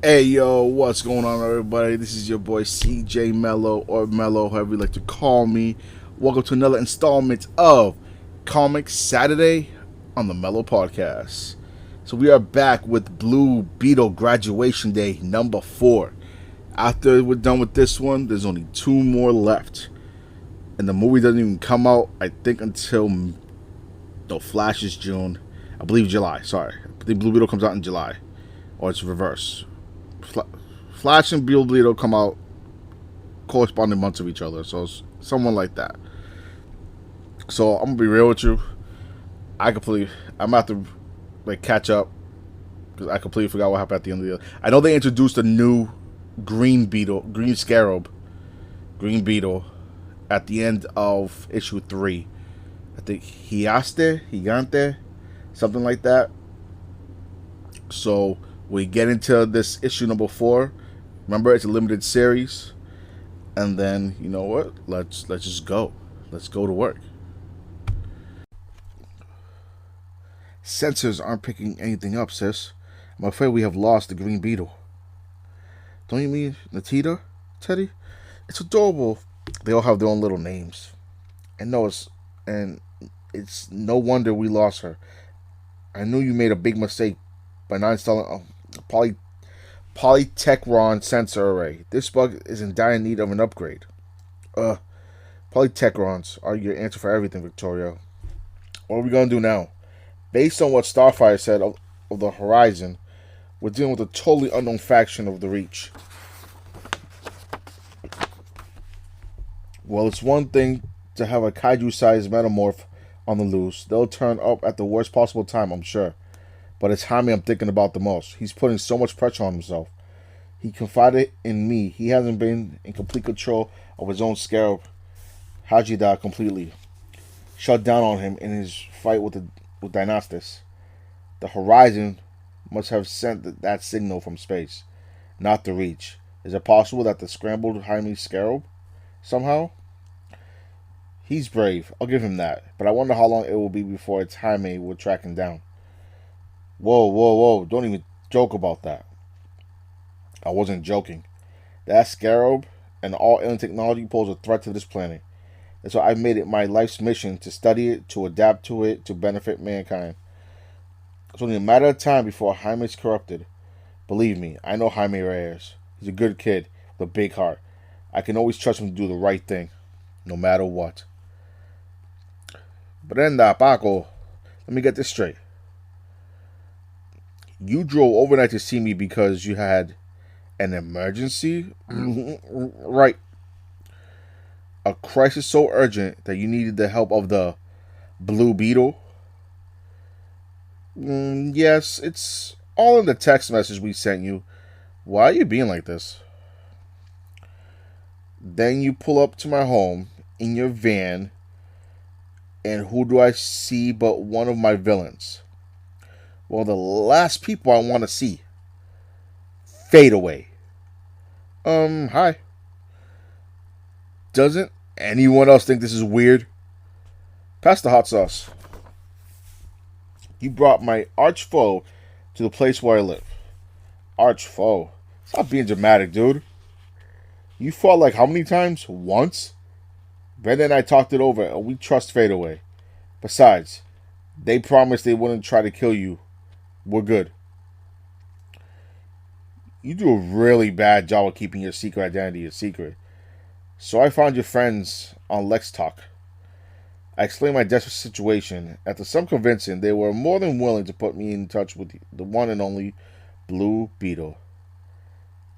Hey yo, what's going on, everybody? This is your boy CJ Mello, or Mello, however you like to call me. Welcome to another installment of Comic Saturday on the Mello Podcast. So we are back with Blue Beetle Graduation Day number 4. After we're done with this one, there's only 2 more left, and the movie doesn't even come out, I think, until the Flash is June. I believe July. Sorry, I think Blue Beetle comes out in July, or it's reverse. Flash and Blue Beetle come out corresponding months of each other, so it's someone like that. So I'm gonna be real with you. I'm gonna have to catch up because I completely forgot what happened at the end of the year. I know they introduced a new green scarab, green beetle, at the end of issue 3. I think Gigante, something like that. So we get into this issue number 4. Remember, it's a limited series. And then, you know what? Let's just go. Let's go to work. Sensors aren't picking anything up, sis. I'm afraid we have lost the Green Beetle. Don't you mean Natita, Teddy? It's adorable. They all have their own little names. And it's no wonder we lost her. I knew you made a big mistake by not installing Polytechron sensor array. This bug is in dire need of an upgrade. Polytechrons are your answer for everything, Victoria. What are we gonna do now? Based on what Starfire said of the Horizon, we're dealing with a totally unknown faction of the Reach. Well, it's one thing to have a kaiju-sized metamorph on the loose. They'll turn up at the worst possible time, I'm sure. But it's Jaime I'm thinking about the most. He's putting so much pressure on himself. He confided in me. He hasn't been in complete control of his own scarab. Hajida completely shut down on him in his fight with Dynastis. The Horizon must have sent that signal from space, not the Reach. Is it possible that the scrambled Jaime's scarab somehow? He's brave. I'll give him that. But I wonder how long it will be before it's Jaime will track him down. Whoa. Don't even joke about that. I wasn't joking. That scarab and all alien technology pose a threat to this planet. And so I've made it my life's mission to study it, to adapt to it, to benefit mankind. It's only a matter of time before Jaime's corrupted. Believe me, I know Jaime Reyes. He's a good kid with a big heart. I can always trust him to do the right thing, no matter what. Brenda, Paco, let me get this straight. You drove overnight to see me because you had an emergency? Right. A crisis so urgent that you needed the help of the Blue Beetle? Yes, it's all in the text message we sent you. Why are you being like this? Then you pull up to my home in your van, and who do I see but one of my villains? Well, the last people I want to see. Fadeaway. Hi. Doesn't anyone else think this is weird? Pass the hot sauce. You brought my arch foe to the place where I live. Arch foe? Stop being dramatic, dude. You fought like how many times? Once? Brenda and I talked it over, and we trust Fadeaway. Besides, they promised they wouldn't try to kill you. We're good. You do a really bad job of keeping your secret identity a secret. So I found your friends on Lex Talk. I explained my desperate situation. After some convincing, they were more than willing to put me in touch with the one and only Blue Beetle.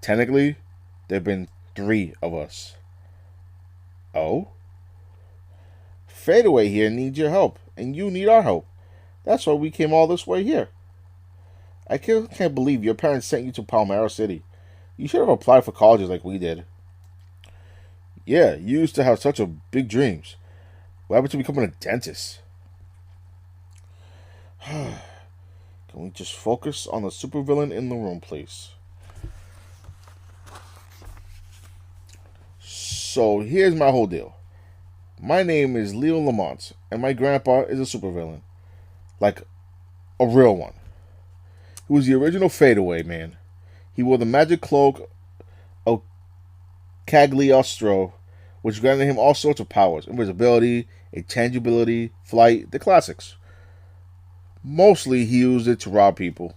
Technically, there have been 3 of us. Oh? Fadeaway here needs your help, and you need our help. That's why we came all this way here. I can't believe your parents sent you to Palmera City. You should have applied for colleges like we did. Yeah, you used to have such a big dreams. What happened to becoming a dentist? Can we just focus on the supervillain in the room, please? So here's my whole deal. My name is Leo Lamont, and my grandpa is a supervillain. Like, a real one. He was the original Fadeaway man. He wore the magic cloak of Cagliostro, which granted him all sorts of powers: invisibility, intangibility, flight, the classics. Mostly, he used it to rob people.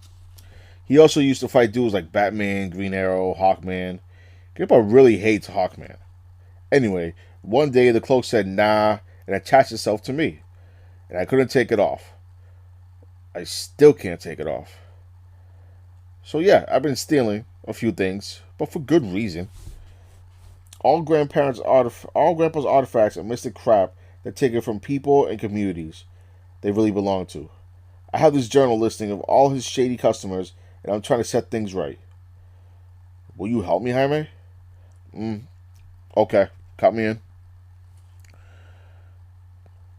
He also used to fight dudes like Batman, Green Arrow, Hawkman. Grandpa really hates Hawkman. Anyway, one day the cloak said nah and attached itself to me, and I couldn't take it off. I still can't take it off. So yeah, I've been stealing a few things, but for good reason. All Grandpa's artifacts are mystic crap that take it from people and communities they really belong to. I have this journal listing of all his shady customers, and I'm trying to set things right. Will you help me, Jaime? Okay, cut me in.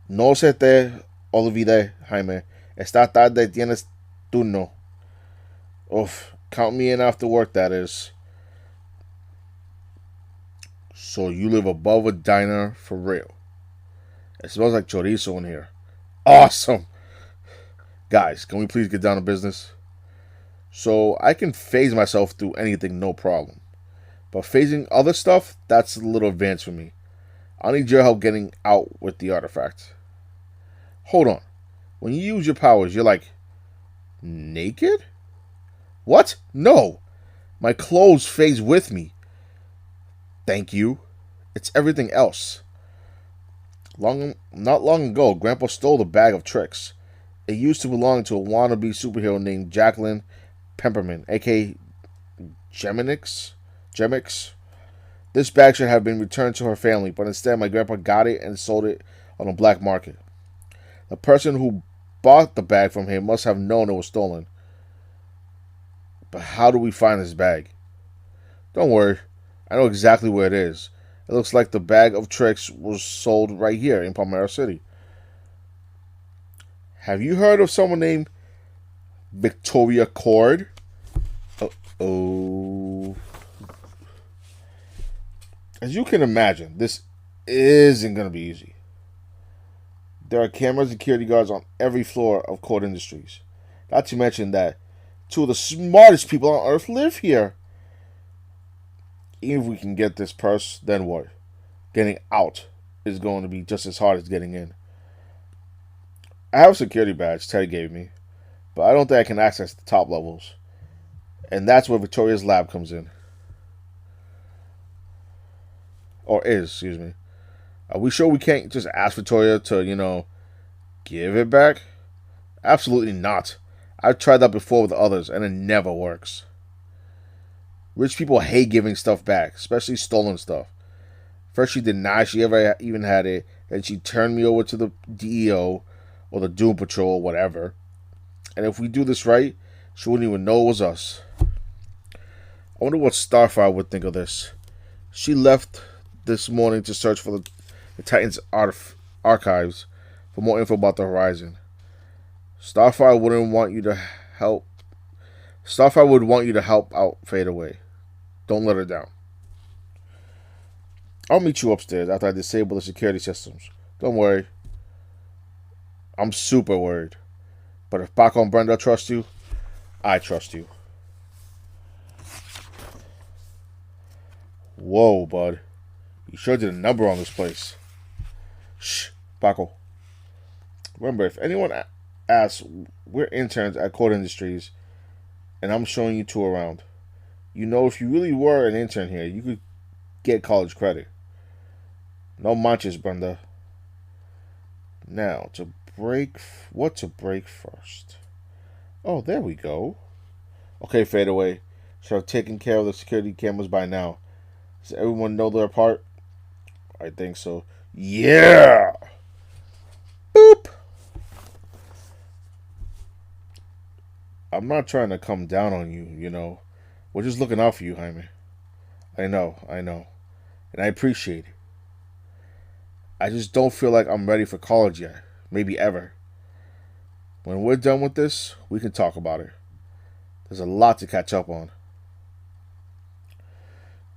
No se te olvide, Jaime. Esta tarde tienes turno. Oof, count me in after work, that is. So you live above a diner for real. It smells like chorizo in here. Awesome! Guys, can we please get down to business? So I can phase myself through anything, no problem. But phasing other stuff, that's a little advanced for me. I'll need your help getting out with the artifact. Hold on. When you use your powers, you're like, naked? What? No! My clothes phase with me. Thank you. It's everything else. Not long ago, Grandpa stole the bag of tricks. It used to belong to a wannabe superhero named Jacqueline Peppermint, aka Gemix. This bag should have been returned to her family, but instead my grandpa got it and sold it on the black market. The person who bought the bag from him must have known it was stolen. But how do we find this bag? Don't worry, I know exactly where it is. It looks like the bag of tricks was sold right here in Palmera City. Have you heard of someone named Victoria Cord? Oh. As you can imagine, this isn't going to be easy. There are cameras and security guards on every floor of Cord Industries. Not to mention that two of the smartest people on Earth live here. Even if we can get this purse, then what? Getting out is going to be just as hard as getting in. I have a security badge Teddy gave me, but I don't think I can access the top levels. And that's where Victoria's lab comes in. Or is, excuse me. Are we sure we can't just ask Victoria to, give it back? Absolutely not. I've tried that before with others, and it never works. Rich people hate giving stuff back, especially stolen stuff. First she denied she ever even had it, then she turned me over to the DEO, or the Doom Patrol, or whatever. And if we do this right, she wouldn't even know it was us. I wonder what Starfire would think of this. She left this morning to search for the Titans' archives for more info about the Horizon. Starfire would want you to help out Fadeaway. Don't let her down. I'll meet you upstairs after I disable the security systems. Don't worry. I'm super worried. But if Paco and Brenda trust you, I trust you. Whoa, bud. You sure did a number on this place. Shh, Paco. Remember, if anyone asks, we're interns at Cord Industries, and I'm showing you two around. If you really were an intern here, you could get college credit. No manches, Brenda. Now, what to break first? Oh, there we go. Okay, Fadeaway. Should have taken care of the security cameras by now. Does everyone know their part? I think so. Yeah! Boop! I'm not trying to come down on you, We're just looking out for you, Jaime. I know. And I appreciate it. I just don't feel like I'm ready for college yet. Maybe ever. When we're done with this, we can talk about it. There's a lot to catch up on.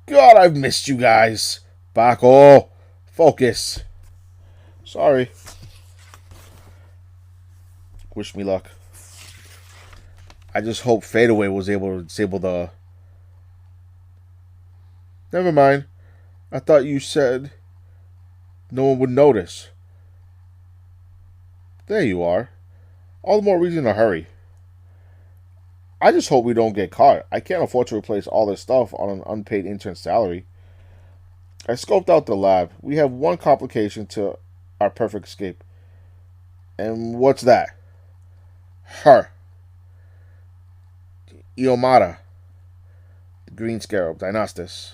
God, I've missed you guys. Paco, focus. Sorry. Wish me luck. I just hope Fadeaway was able to disable the Never mind. I thought you said no one would notice. There you are. All the more reason to hurry. I just hope we don't get caught. I can't afford to replace all this stuff on an unpaid intern salary. I scoped out the lab. We have one complication to our perfect escape. And what's that? Her. Iomata. The green scarab. Dynastis.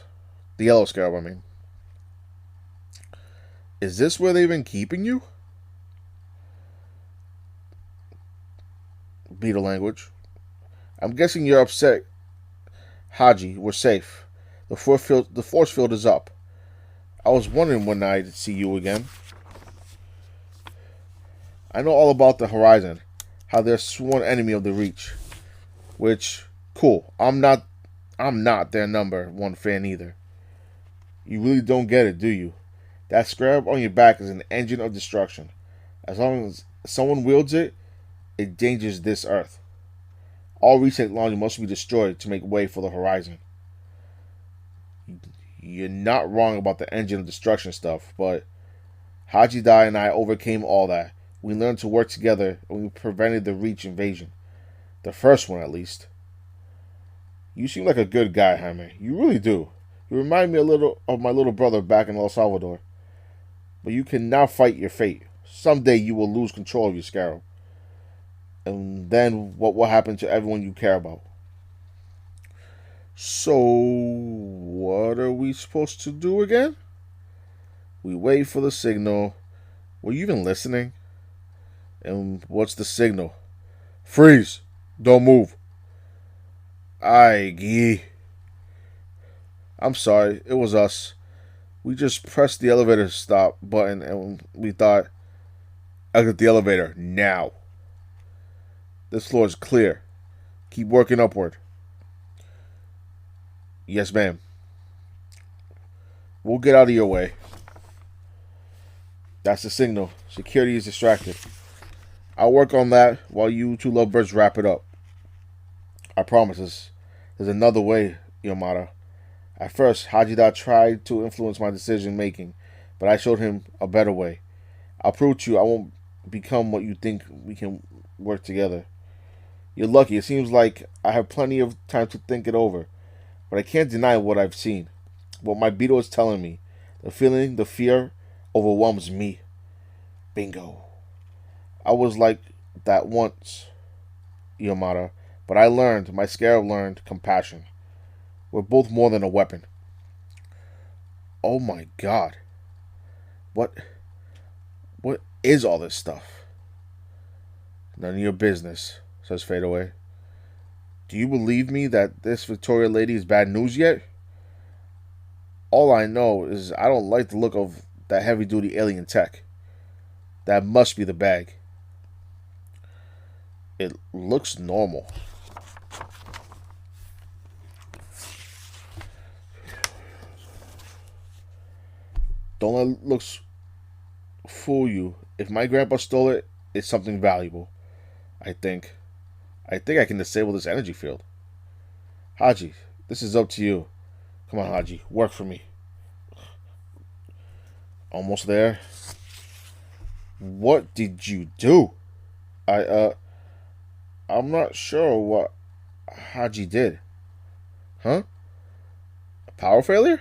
The yellow scarab, I mean. Is this where they've been keeping you? Beetle language. I'm guessing you're upset. Haji, we're safe. The force field is up. I was wondering when I'd see you again. I know all about the Horizon, how they're sworn enemy of the Reach. Which, cool. I'm not their number one fan either. You really don't get it, do you? That scarab on your back is an engine of destruction. As long as someone wields it, it endangers this Earth. All Reach technology must be destroyed to make way for the Horizon. You're not wrong about the engine of destruction stuff, but Haji Dai and I overcame all that. We learned to work together and we prevented the Reach invasion. The first one, at least. You seem like a good guy, Jaime. You really do. You remind me a little of my little brother back in El Salvador. But you can now fight your fate. Someday you will lose control of your scarab. And then what will happen to everyone you care about? So, what are we supposed to do again? We wait for the signal. Were you even listening? And what's the signal? Freeze! Don't move. Aye, gee. I'm sorry, it was us. We just pressed the elevator stop button and we thought, exit the elevator now. This floor is clear. Keep working upward. Yes, ma'am. We'll get out of your way. That's the signal. Security is distracted. I'll work on that while you two lovebirds wrap it up. I promise there's another way, Yamada. At first, Hajida tried to influence my decision making, but I showed him a better way. I'll prove to you I won't become what you think. We can work together. You're lucky. It seems like I have plenty of time to think it over. But I can't deny what I've seen. What my beetle is telling me. The feeling, the fear, overwhelms me. Bingo. I was like that once, Yamada. But I learned, my scarab learned, compassion. We're both more than a weapon. Oh my god. What is all this stuff? None of your business, says Fadeaway. Do you believe me that this Victoria lady is bad news yet? All I know is I don't like the look of that heavy-duty alien tech. That must be the bag. It looks normal. Don't let looks fool you. If my grandpa stole it, it's something valuable. I think I can disable this energy field. Haji, this is up to you. Come on, Haji, work for me. Almost there. What did you do? I'm not sure what Haji did. Huh? A power failure?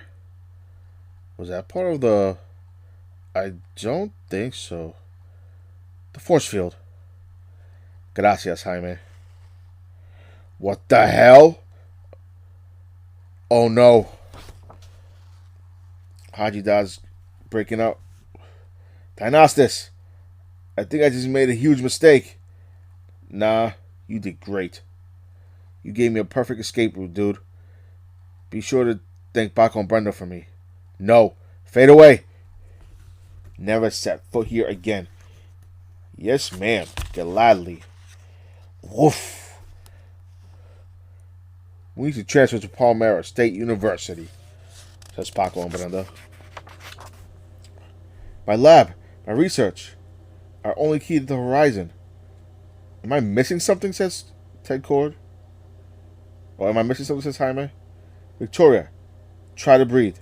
Was that part of the... I don't think so. The force field. Gracias, Jaime. What the hell? Oh no. Haji Da's breaking up. Dynastis, I think I just made a huge mistake. Nah, you did great. You gave me a perfect escape route, dude. Be sure to thank Paco and Brenda for me. No, fade away. Never set foot here again. Yes, ma'am. Gladly. Woof. We need to transfer to Palmera State University, says Paco and Brenda. My lab, my research, our only key to the horizon. Am I missing something, says Ted Cord? Or am I missing something, says Jaime? Victoria, Try to breathe.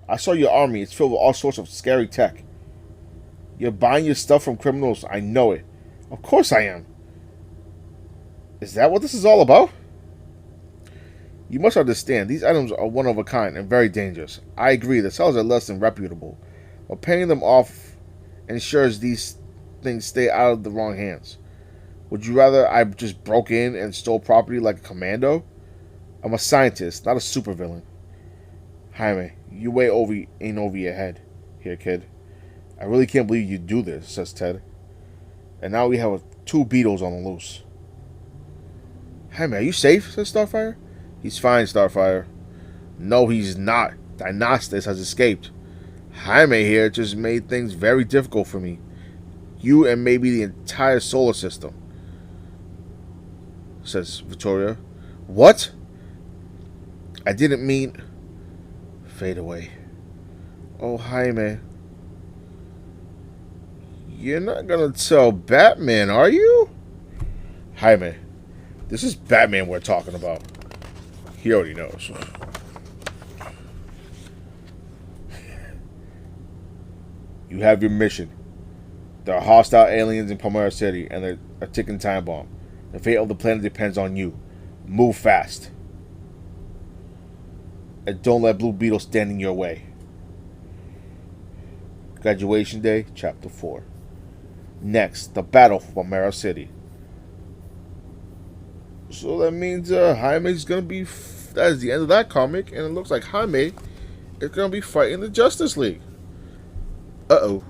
I saw your army. It's filled with all sorts of scary tech. You're buying your stuff from criminals. I know it. Of course I am. Is that what this is all about? You must understand, these items are one of a kind and very dangerous. I agree, the sellers are less than reputable, but paying them off ensures these things stay out of the wrong hands. Would you rather I just broke in and stole property like a commando? I'm a scientist, not a supervillain. Jaime, you ain't over your head. Here, kid. I really can't believe you do this, says Ted. And now we have 2 beetles on the loose. Jaime, are you safe, says Starfire. He's fine, Starfire. No, he's not. Dynastus has escaped. Jaime here just made things very difficult for me. You and maybe the entire solar system, says Victoria. What? I didn't mean... Fadeaway. Oh, Jaime. You're not gonna tell Batman, are you? Jaime, this is Batman we're talking about. He already knows. You have your mission. There are hostile aliens in Palmera City, and they're a ticking time bomb. The fate of the planet depends on you. Move fast. And don't let Blue Beetle stand in your way. Graduation Day, Chapter 4. Next, the battle for Palmera City. So that means Jaime's going to be... That is the end of that comic, and it looks like Jaime is going to be fighting the Justice League. Uh-oh.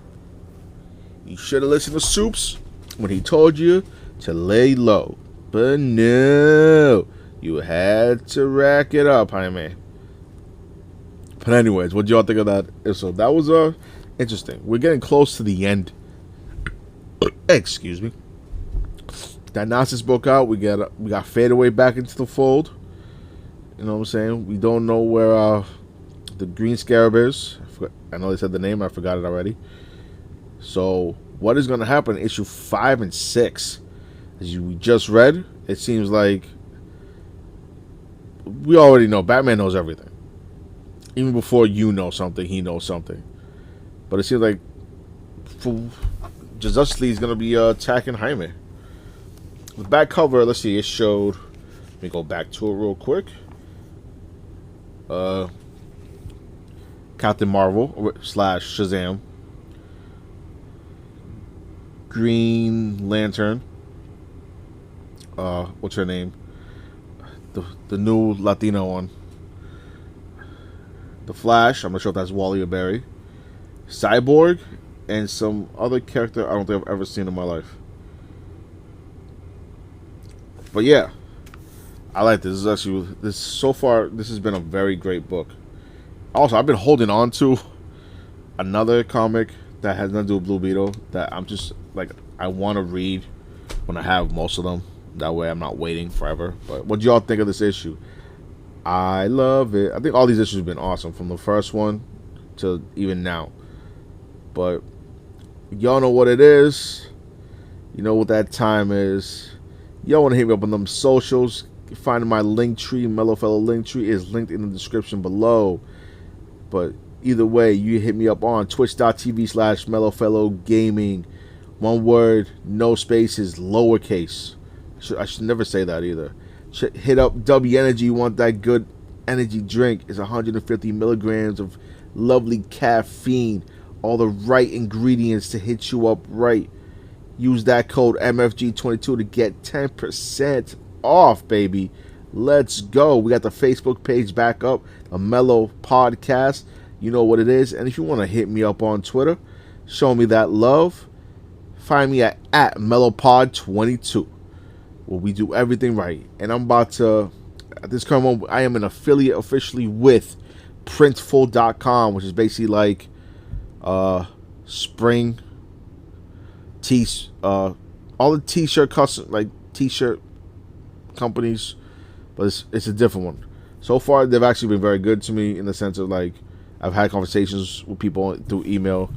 You should have listened to Soups when he told you to lay low. But no. You had to rack it up, Jaime. But anyways, what do y'all think of that? So that was interesting. We're getting close to the end. Excuse me. Dynastus broke out. We got Fadeaway back into the fold. You know what I'm saying? We don't know where the Green Scarab is. I know they said the name. I forgot it already. So what is going to happen in issue 5 and 6? As we just read, it seems like we already know. Batman knows everything. Even before you know something, he knows something. But it seems like Justice League is going to be attacking Jaime. The back cover, let's see, it showed... Let me go back to it real quick. Captain Marvel / Shazam. Green Lantern. What's her name? The new Latino one. The Flash. I'm not sure if that's Wally or Barry. Cyborg. And some other character I don't think I've ever seen in my life. But yeah. I like this. So far, this has been a very great book. Also, I've been holding on to another comic that has nothing to do with Blue Beetle that I'm just, like, I want to read when I have most of them. That way I'm not waiting forever. But what do y'all think of this issue? I love it. I think all these issues have been awesome, from the first one to even now. But y'all know what it is. You know what that time is. Y'all want to hit me up on them socials. Find my link tree, Mellow Fellow link tree is linked in the description below. But either way, you hit me up on twitch.tv/mellowfellowgaming. One word, no spaces, lowercase. I should never say that either. Hit up W Energy. You want that good energy drink. It's 150 milligrams of lovely caffeine. All the right ingredients to hit you up right. Use that code MFG22 to get 10% off, baby. Let's go. We got the Facebook page back up, a Mellow Podcast. You know what it is. And if you want to hit me up on Twitter, show me that love, find me at MellowPod22, where we do everything right. And I'm about to, at this current moment, I am an affiliate officially with Printful.com, which is basically like spring all the t-shirt custom, like t-shirt companies, but it's a different one. So far, they've actually been very good to me in the sense of, like, I've had conversations with people through email,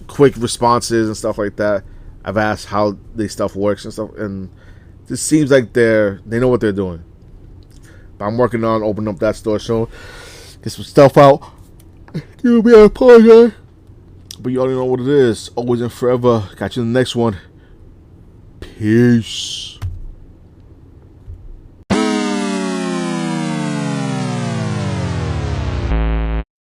quick responses and stuff like that. I've asked how this stuff works and stuff, and it just seems like they know what they're doing. I'm working on opening up that store soon. Get some stuff out. Give me a apologize. But you already know what it is. Always and forever. Catch you in the next one. Peace.